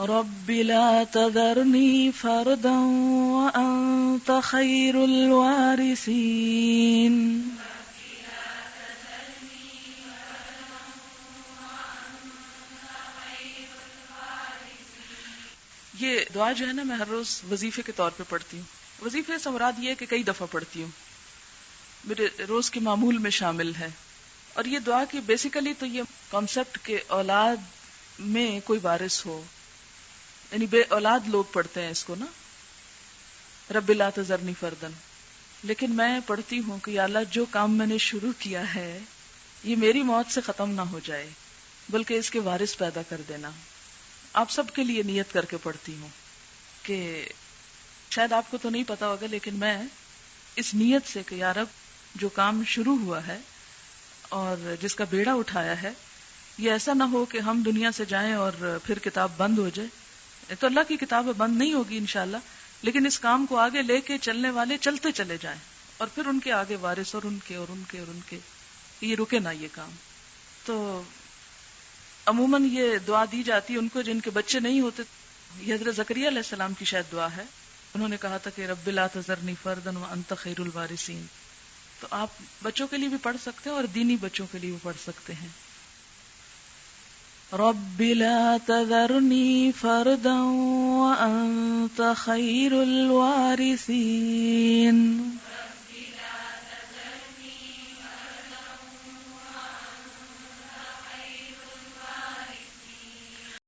رب لا تذرنی فردا وأنت خیر الوارثین. یہ دعا جو ہے نا میں ہر روز وظیفے کے طور پہ پڑھتی ہوں. وظیفے سے مراد یہ ہے کہ کئی دفعہ پڑھتی ہوں، میرے روز کے معمول میں شامل ہے. اور یہ دعا کی بیسیکلی تو یہ کانسیپٹ کہ اولاد میں کوئی وارث ہو، یعنی بے اولاد لوگ پڑھتے ہیں اس کو نا، رب لا تذرنی فردن. لیکن میں پڑھتی ہوں کہ یا اللہ جو کام میں نے شروع کیا ہے یہ میری موت سے ختم نہ ہو جائے بلکہ اس کے وارث پیدا کر دینا. آپ سب کے لیے نیت کر کے پڑھتی ہوں کہ شاید آپ کو تو نہیں پتا ہوگا لیکن میں اس نیت سے کہ یا رب جو کام شروع ہوا ہے اور جس کا بیڑا اٹھایا ہے یہ ایسا نہ ہو کہ ہم دنیا سے جائیں اور پھر کتاب بند ہو جائے. تو اللہ کی کتاب بند نہیں ہوگی انشاءاللہ، لیکن اس کام کو آگے لے کے چلنے والے چلتے چلے جائیں اور پھر ان کے آگے وارث اور ان کے اور ان کے اور ان کے، یہ رکے نہ یہ کام. تو عموماً یہ دعا دی جاتی ہے ان کو جن کے بچے نہیں ہوتے. یہ حضرت زکریا علیہ السلام کی شاید دعا ہے. انہوں نے کہا تھا کہ رب لا تذرنی فردا وانت خیر الوارثین. تو آپ بچوں کے لیے بھی پڑھ سکتے ہیں اور دینی بچوں کے لیے بھی پڑھ سکتے ہیں. رب لا تذرنی فردا وانت خیر الوارثین.